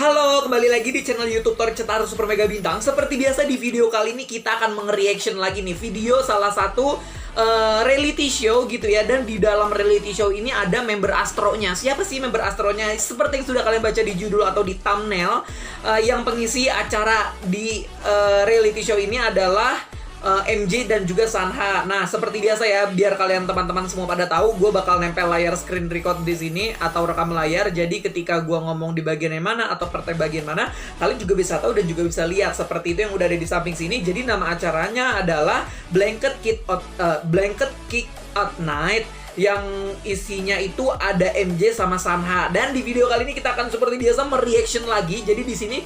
Halo, kembali lagi di channel YouTube Tori Cetaro Super Mega Bintang. Seperti biasa di video kali ini kita akan nge-reaction lagi nih video salah satu reality show gitu ya. Dan di dalam reality show ini ada member Astronya. Siapa sih member Astronya? Seperti yang sudah kalian baca di judul atau di thumbnail, yang pengisi acara di reality show ini adalah MJ dan juga Sanha. Nah, seperti biasa ya, biar kalian teman-teman semua pada tahu, gue bakal nempel layar screen record di sini atau rekam layar. Jadi ketika gue ngomong di bagian yang mana atau partai bagian mana, kalian juga bisa tahu dan juga bisa lihat seperti itu yang udah ada di samping sini. Jadi nama acaranya adalah Blanket Kick Out Night, yang isinya itu ada MJ sama Sanha. Dan di video kali ini kita akan seperti biasa mereaction lagi. Jadi di sini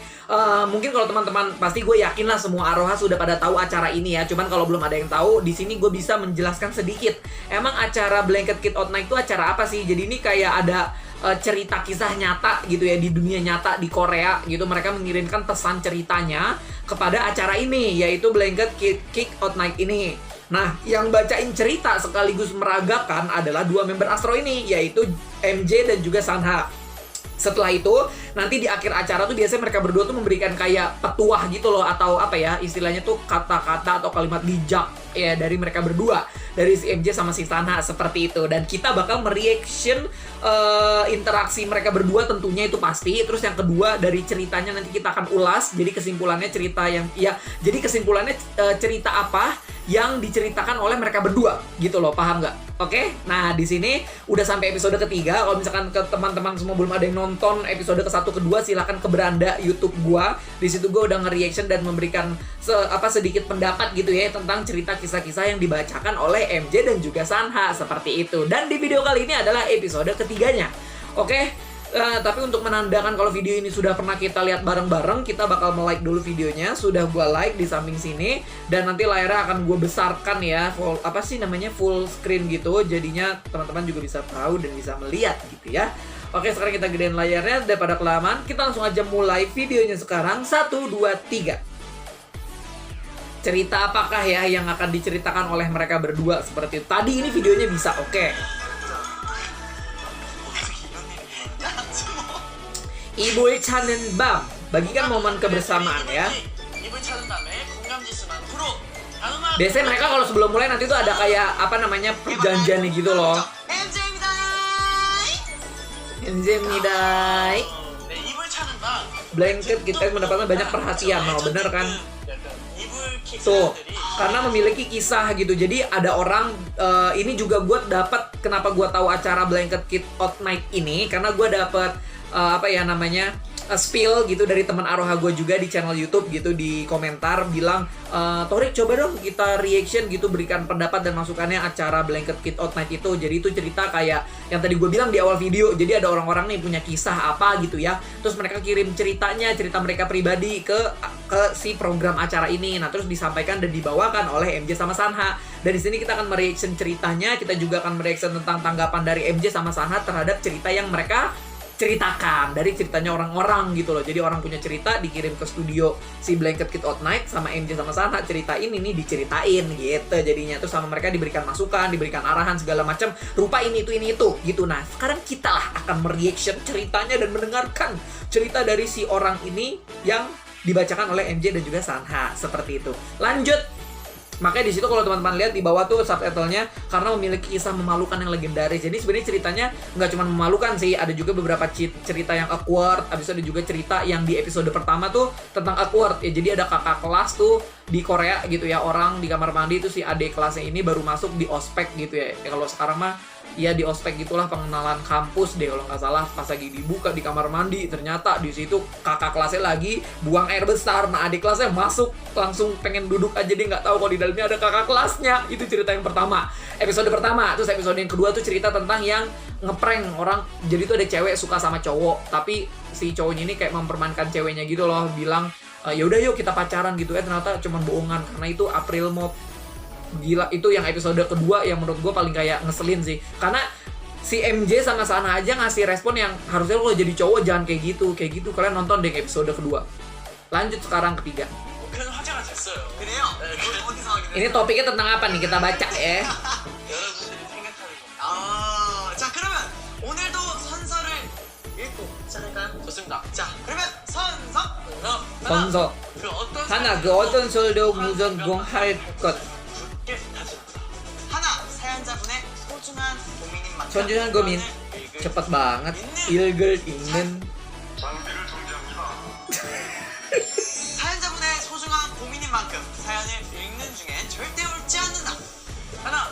mungkin kalau teman-teman, pasti gue yakin lah semua Aroha sudah pada tahu acara ini ya. Cuman kalau belum ada yang tahu, di sini gue bisa menjelaskan sedikit. Emang acara Blanket Kick Out Night itu acara apa sih? Jadi ini kayak ada cerita kisah nyata gitu ya, di dunia nyata di Korea gitu. Mereka mengirimkan pesan ceritanya kepada acara ini, yaitu Blanket Kick Out Night ini. Nah, yang bacain cerita sekaligus meragakan adalah dua member Astro ini, yaitu MJ dan juga Sanha. Setelah itu, nanti di akhir acara tuh biasanya mereka berdua tuh memberikan kayak petuah gitu loh, atau apa ya, istilahnya tuh kata-kata atau kalimat bijak ya dari mereka berdua, dari si MJ sama si Sanha, seperti itu. Dan kita bakal mereaction interaksi mereka berdua tentunya, itu pasti. Terus yang kedua, dari ceritanya nanti kita akan ulas. Jadi kesimpulannya cerita yang cerita apa yang diceritakan oleh mereka berdua gitu loh, paham nggak? Oke, nah di sini udah sampai episode ketiga. Kalau misalkan ke teman-teman semua belum ada yang nonton episode ke-1 ke-2, silahkan ke beranda YouTube gua. Di situ gua udah nge-reaction dan memberikan sedikit pendapat gitu ya tentang cerita kisah-kisah yang dibacakan oleh MJ dan juga Sanha, seperti itu. Dan di video kali ini adalah episode ketiganya. Oke. Tapi untuk menandakan kalau video ini sudah pernah kita lihat bareng-bareng, kita bakal like dulu videonya. Sudah gue like di samping sini, dan nanti layarnya akan gue besarkan ya, full screen gitu. Jadinya teman-teman juga bisa tahu dan bisa melihat gitu ya. Oke, sekarang kita gedein layarnya daripada kelamaan. Kita langsung aja mulai videonya sekarang. 1, 2, 3. Cerita apakah ya yang akan diceritakan oleh mereka berdua seperti itu? Tadi ini videonya bisa, oke. Ibul 찾는 밤, bagikan momen kebersamaan ya. Biasanya mereka kalau sebelum mulai nanti tuh ada kayak perjanjiannya gitu loh. Enjemidai. Blanket kita mendapatkan banyak perhatian, bener kan? Tuh, karena memiliki kisah gitu. Jadi ada orang, ini juga gue dapat, kenapa gue tahu acara Blanket Kick Out Night ini, karena gue dapat spill gitu dari teman Aroha gue juga di channel YouTube gitu, di komentar bilang, Torik coba dong kita reaction gitu, berikan pendapat dan masukannya acara Blanket Kick Out Night itu. Jadi itu cerita kayak yang tadi gue bilang di awal video. Jadi ada orang-orang nih punya kisah apa gitu ya, terus mereka kirim cerita mereka pribadi ke si program acara ini. Nah, terus disampaikan dan dibawakan oleh MJ sama Sanha. Dan di sini kita akan mereaction ceritanya. Kita juga akan mereaction tentang tanggapan dari MJ sama Sanha terhadap cerita yang mereka ceritakan dari ceritanya orang-orang gitu loh. Jadi orang punya cerita dikirim ke studio si Blanket Kick Out Night, sama MJ sama Sanha cerita ini nih diceritain gitu jadinya. Terus sama mereka diberikan masukan, diberikan arahan segala macam, rupa ini itu gitu. Nah, sekarang kita lah akan mereaction ceritanya dan mendengarkan cerita dari si orang ini yang dibacakan oleh MJ dan juga Sanha, seperti itu. Lanjut. Makanya di situ kalau teman-teman lihat di bawah tuh subtitlenya, karena memiliki kisah memalukan yang legendaris. Jadi sebenarnya ceritanya nggak cuma memalukan sih, ada juga beberapa cerita yang awkward. Habis itu ada juga cerita yang di episode pertama tuh tentang awkward ya. Jadi ada kakak kelas tuh di Korea gitu ya, orang di kamar mandi tuh si adik kelasnya ini baru masuk di ospek gitu ya. Kalau sekarang mah ya di ospek gitulah, pengenalan kampus deh kalau nggak salah. Pas lagi dibuka di kamar mandi, ternyata di situ kakak kelasnya lagi buang air besar. Nah, adik kelasnya masuk langsung pengen duduk aja, dia nggak tahu kalau di dalamnya ada kakak kelasnya. Itu cerita yang pertama, episode pertama. Terus episode yang kedua tuh cerita tentang yang ngeprank orang. Jadi tuh ada cewek suka sama cowok, tapi si cowoknya ini kayak mempermainkan ceweknya gitu loh, bilang ya udah yuk kita pacaran gitu. Ternyata cuma bohongan, karena itu April Mop. Gila, itu yang episode kedua yang menurut gue paling kayak ngeselin sih. Karena si MJ sama Sanha aja ngasih respon yang harusnya lo jadi cowok jangan kayak gitu. Kalian nonton deh episode kedua. Lanjut sekarang ketiga. Ini topiknya tentang apa nih, kita baca ya. 자, 그러면 오늘도 선서를 읽고 시작할까요? 좋습니다. 자, 그러면 건설. 하나 그 어떤 소리도 무전공할 것. 하나 사연자분의 소중한 고민인 만큼 소중한 고민. cepet banget. 읽는. 장비를 정지합니다. 사연자분의 소중한 고민인 만큼 사연을 읽는 중엔 절대 울지 않는다. 하나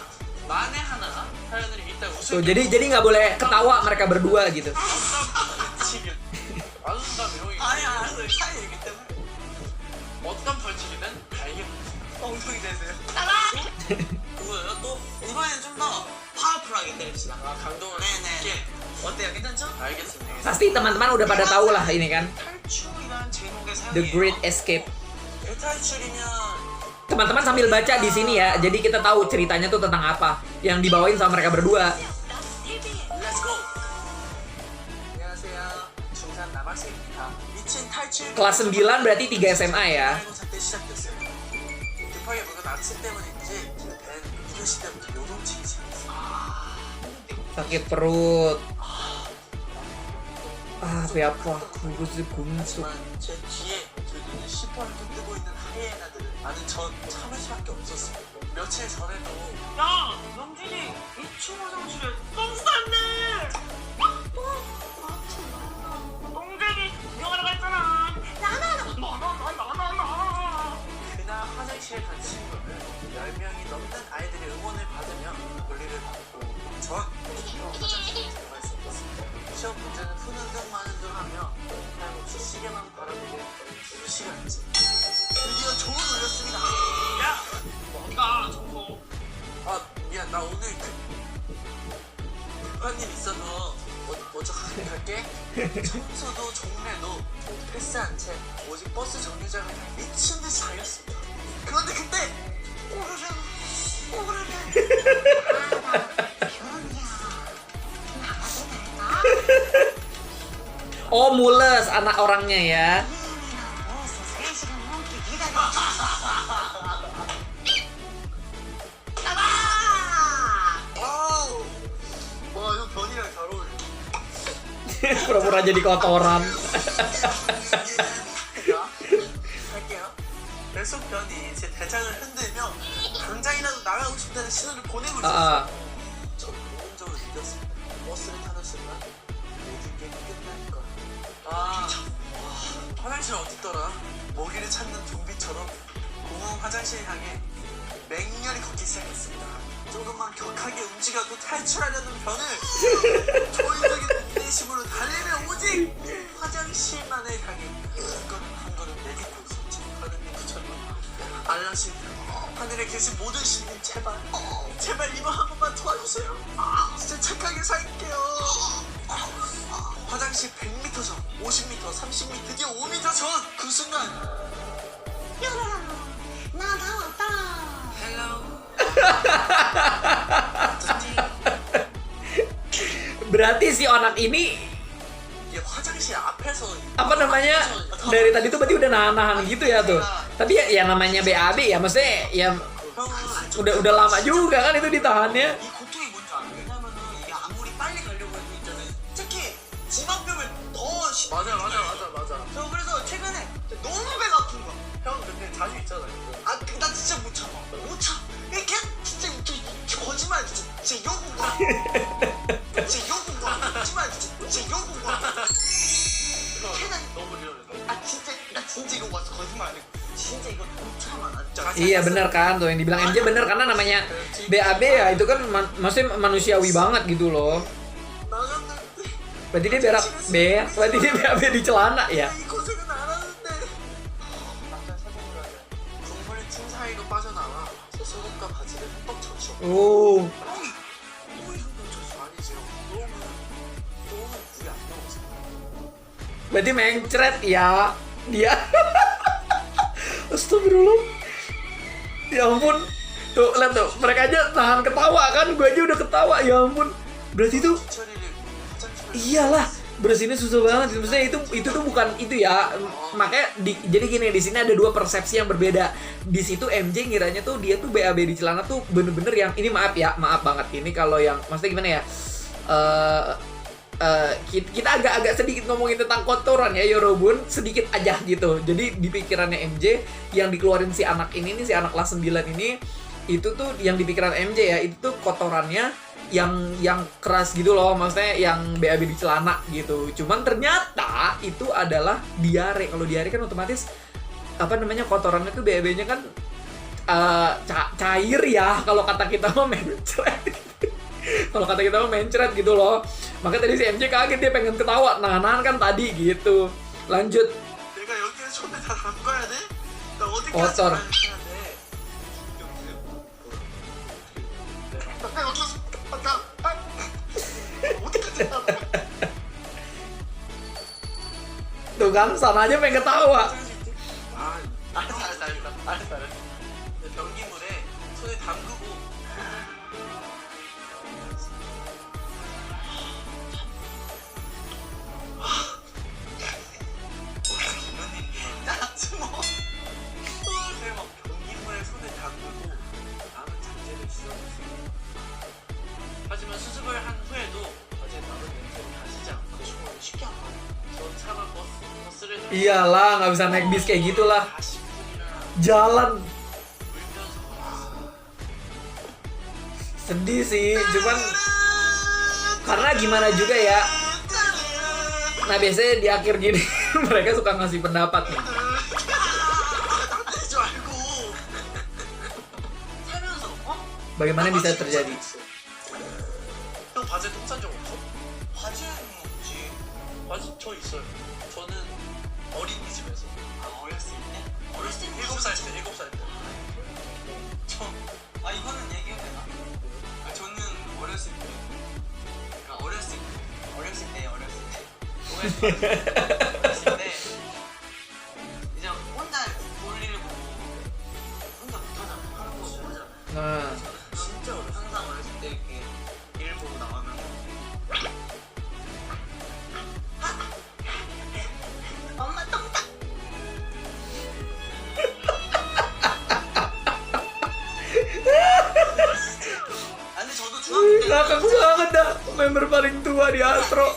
만에 하나 사연을 읽다 Tuh, 웃을 jadi nggak boleh ketawa mereka berdua gitu. 벌칙이면 아는다 명이 아니 알았어 사연이기 때문에 어떤 벌칙이든 알게 엉덩이 대세요. 그거예요. 또 이번에는 좀 더 파워풀하게 때립시다. 강동을 네네. 있게 어때요? 괜찮죠? 알겠습니다. Pasti teman-teman udah pada tahu lah ini kan. 탈출이란 제목의 사연이에요. The Great Escape. 탈출이면 Teman-teman sambil baca di sini ya. Jadi kita tahu ceritanya tuh tentang apa yang dibawain sama mereka berdua. Let's go. 안녕하세요. 중3 남학생입니다. 미친 탈출. Kelas 9 berarti 3 SMA ya. 알고 때 시작됐어요. 급하게 먹은 악습 때문인지 제 배는 이럴 때부터 요동치기 시작했어요. Sakit perut. 배 아파. 무슨 공수. 하지만 제 뒤에 제 눈을 시퍼렇게 뜨고 있는 하이에나들을 아는 전 참을 수밖에 없었어요. 며칠 전에도 야! 영진이 2층 화장실에 똥 쌌네! 똥쟁이 구경하러 갔잖아! 그날 화장실에 간 친구는 10명이 넘는 아이들의 응원을 받으며 권리를 받고 전 화장실에 들어갈 수 없었습니다. 시험 문제는 푸는 등 마는 등 하며 하염없이 시계만 바라보고 2시간째 드디어 종을 울렸습니다. 야! 뭔가 종고 미안 나 오늘 급한 일 있어서 먼저 갈게. 청소도 종례도 패스한 채 오직 버스 정류장을 향해 미친 듯이 달렸습니다. 그런데 그때 오르르 Oh, mules anak orangnya ya. 와, 형 변이랑 잘 어울려. Pura-pura jadi kotoran. 할게요. 뱃속 변이 제 대장을 흔들며 당장이라도 나가고 싶다는 신호를 보내고 있었어요. 저 본능적으로 느꼈습니다. 버스를 타는 순간 모든 게 끝날 것. 화장실 어딨더라? 먹이를 찾는 좀비처럼 공원 화장실 향해 맹렬히 걷기 시작했습니다. 조금만 격하게 움직여도 탈출하려는 변을 초인적인 인내심으로 달리며 오직 화장실만을 향해 한 걸음 내딛고 있었지. 하느님 부처님, 알라신, 하늘에 계신 모든 신님 제발 이번 한 번만 도와주세요. 진짜 착하게 살게요. 화장실 100m 전, 50m, 30m, 드디어 5m 전! 그 순간 나 나왔다. 헬로. Berarti si orang ini 화장실 앞에서 apa namanya dari tadi tuh berarti udah nahan-nahan gitu ya tuh. Tapi ya namanya BAB ya maksudnya ya udah lama juga kan itu ditahannya. 이 고통이 뭔지 알아? 왜냐면은 이게 아무리 빨리 가려고 해도 있잖아요. 특히 지방병을 더 맞아. 저 그래서 최근에 너무 배가 아픈 거야. 형 근데 자주 있잖아요. 나 진짜 못 참아. 이게 진짜 거짓말 진짜 욕인 거야. 거짓말 진짜 욕인 거야. 너무 리얼해. 나 진짜 이거 왔어. 거짓말 안 해. 진짜 이거 못 참아. 나 진짜. Iya benar kan tuh yang dibilang MJ bener karena namanya BAB ya itu kan maksudnya manusiawi banget gitu loh. 나갔는데 Berarti dia berarti dia BAB di celana ya. 이 고생은 안 하는데. 남자 사정을 하면 국물 틈 사이로 빠져나와 제 속옷과 바지를 흠뻑 적셔. Oh, 아니죠. 너무 물이 안 나오죠. berarti mencret ya dia. Astagfirullah. Ya ampun. Tuh, lihat tuh, mereka aja tahan ketawa kan, gue aja udah ketawa. Ya ampun. Berarti tuh 뒤처리를 화장실에 iyalah, bersihinnya susah banget. Maksudnya itu tuh bukan itu ya. Makanya jadi gini, di sini ada dua persepsi yang berbeda. Di situ MJ ngiranya tuh dia tuh BAB di celana tuh bener-bener yang ini maaf banget. Ini kalau yang maksudnya gimana ya? kita agak-agak sedikit ngomongin tentang kotoran ya Yorobun, sedikit aja gitu. Jadi di pikirannya MJ yang dikeluarin si anak ini nih, si anak kelas 9 ini, itu tuh yang di pikiran MJ ya, itu tuh kotorannya yang keras gitu loh, maksudnya yang BAB di celana gitu. Cuman ternyata itu adalah diare. Kalau diare kan otomatis apa namanya, kotorannya tuh BAB-nya kan cair ya, kalau kata kita mah mencret. Kalau kata kita mah mencret gitu loh. Makanya tadi si MJ kaget, dia pengen ketawa, nahan kan tadi gitu. Lanjut. 내가 여기에 손을 다 담가야 돼? 나 어떻게 거절. 하지? Tuh kan, sana aja pengen ketawa. 알았어. 변기물에 손을 담그고 대박. 변기물에 손을 담그고 남은 잔재를 씻어주세요. 하지만 수습을 한 후에도 어제 남은 냄새를 가시지 않고 충분히 쉽게 안 가요. 전 차가 버스를 타고 Iyalah, nggak bisa naik bis kayak gitulah. 40분이나 Jalan. 울면서 Sedih sih, cuman karena gimana juga ya. Nah biasanya di akhir gini mereka suka ngasih pendapat nih. 하지 말고. 살면서 Bagaimana bisa terjadi? 형 바지에 똥 싼 적 없어? 바지는 없지. 바지 저 있어요. 저는 어린이집에서 아, 어렸을 때? 어렸을 때 7살 때 이거는 얘기해도 되나? 저는 어렸을 때, 그러니까 어렸을 때 이제 혼자 볼 일을 보고 혼자 못하잖아. 하는 거 모르잖아. Nah, 저는 진짜 항상 어렸을 때 이렇게 일 보고 나가면 엄마 똥딱. 근데 저도 중학교 때 ngakak banget dah, member paling tua di Astro.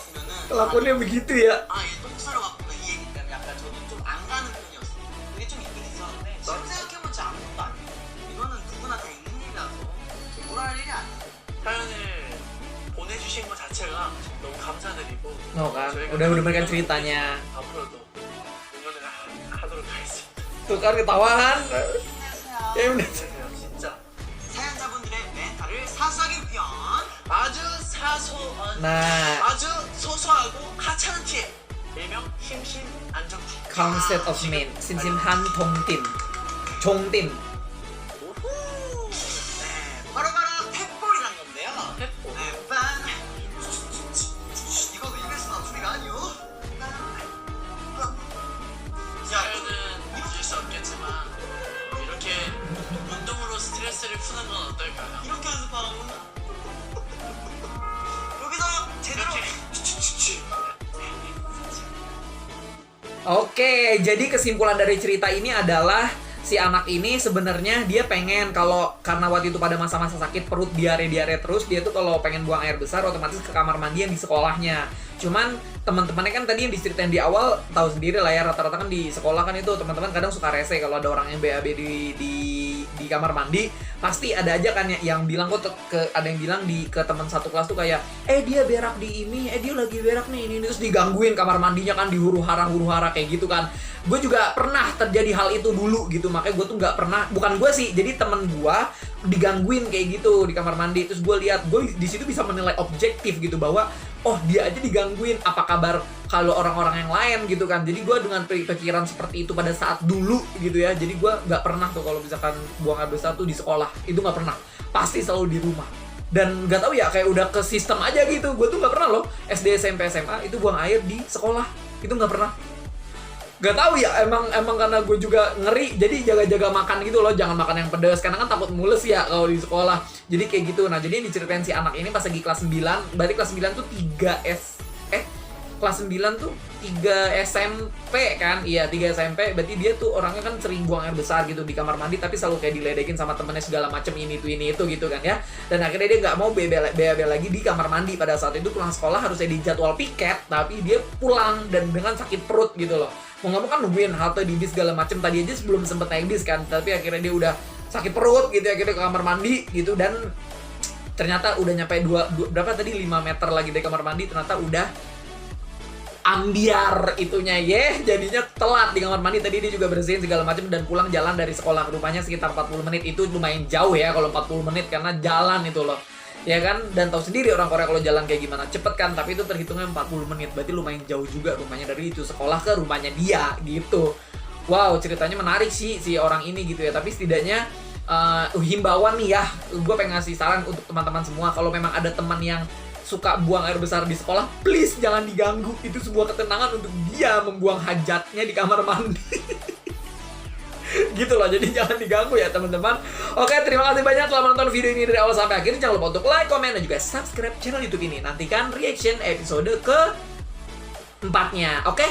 Kelakuannya begitu ya. 얘똥 싸러 갔구나 이 얘기 때문에 약간 저도 좀 안 가는 편이었어. 그게 좀 있긴 있었는데 지금 생각해보면 진짜 아무것도 아니야. 이거는 누구나 다 있는 일이라서 뭐라 할 일이 아니야. 사연을 보내주신 것 자체가 너무 감사드리고 Oh kan, 저희가 udah mendengarkan ceritanya. 앞으로도 응원을 하도록 하겠습니다. Tuh kan ketawahan. 안녕하세요. Ya udah. 안녕하세요. 진짜 사연자분들의 멘탈을 사수하기 위한 아주 사소한 Nah, 아주 소소하고 하찮은 팁 일명 심신 안정팁 concept of men, 심심한 동팀, 종팀. 오호. 네, 바로바로 탭볼이란 건데요. 탭볼. 네, 빤. 이거도 입에서 나온 소리가 아니요. 사연은 잊을 수 없겠지만 이렇게 운동으로 스트레스를 푸는 건 어떨까요? 이렇게 연습하면 여기서 제대로 Oke, jadi kesimpulan dari cerita ini adalah si anak ini sebenarnya dia pengen, kalau karena waktu itu pada masa-masa sakit perut diare terus, dia tuh kalau pengen buang air besar otomatis ke kamar mandi yang di sekolahnya. Cuman teman-temannya kan tadi yang diceritain di awal tahu sendiri lah ya, rata-rata kan di sekolah kan itu teman-teman kadang suka rese kalau ada orang yang BAB di kamar mandi, pasti ada aja kan yang bilang kok ada yang bilang ke teman satu kelas tuh kayak dia berak di ini, dia lagi berak nih ini, terus digangguin kamar mandinya kan, dihuru-hara kayak gitu kan. Gue juga pernah terjadi hal itu dulu gitu, makanya gue tuh nggak pernah, bukan gue sih, jadi temen gue digangguin kayak gitu di kamar mandi. Terus gue lihat, gue di situ bisa menilai objektif gitu bahwa oh dia aja digangguin, apa kabar kalau orang-orang yang lain gitu kan. Jadi gue dengan pikiran seperti itu pada saat dulu gitu ya, jadi gue nggak pernah tuh kalau misalkan buang air besar tuh di sekolah, itu nggak pernah, pasti selalu di rumah. Dan nggak tahu ya, kayak udah ke sistem aja gitu. Gue tuh nggak pernah loh SD, SMP, SMA itu buang air di sekolah, itu nggak pernah. Gak tahu ya, emang karena gue juga ngeri, jadi jaga-jaga makan gitu loh, jangan makan yang pedas karena kan takut mules ya kalau di sekolah. Jadi kayak gitu. Nah, jadi yang diceritain si anak ini pas lagi kelas 9, berarti kelas 9 tuh 3 kelas 9 tuh 3 SMP kan. Iya 3 SMP, berarti dia tuh orangnya kan sering buang air besar gitu di kamar mandi, tapi selalu kayak diledekin sama temennya segala macem ini itu gitu kan ya. Dan akhirnya dia nggak mau BAB lagi di kamar mandi. Pada saat itu pulang sekolah harusnya di jadwal piket, tapi dia pulang dan dengan sakit perut gitu loh. Mau nggak mau kan nungguin halte di bis segala macem. Tadi aja sebelum sempet naik bis kan, tapi akhirnya dia udah sakit perut gitu, akhirnya ke kamar mandi gitu. Dan ternyata udah nyampe berapa tadi 5 meter lagi dari kamar mandi, ternyata udah ambiar itunya jadinya telat di kamar mandi. Tadi dia juga bersihin segala macam dan pulang jalan dari sekolah, rupanya sekitar 40 menit. Itu lumayan jauh ya kalau 40 menit karena jalan itu loh ya kan. Dan tahu sendiri orang Korea kalau jalan kayak gimana, cepet kan, tapi itu terhitungnya 40 menit, berarti lumayan jauh juga rumahnya dari itu sekolah ke rumahnya dia gitu. Wow, ceritanya menarik sih si orang ini gitu ya. Tapi setidaknya himbauan nih ya, gue pengen ngasih saran untuk teman-teman semua. Kalau memang ada teman yang suka buang air besar di sekolah, please jangan diganggu. Itu sebuah ketenangan untuk dia membuang hajatnya di kamar mandi. Gitu loh, jadi jangan diganggu ya teman-teman. Oke, terima kasih banyak telah menonton video ini dari awal sampai akhir. Jangan lupa untuk like, komen, dan juga subscribe channel YouTube ini. Nantikan reaction episode ke 4-nya. Oke?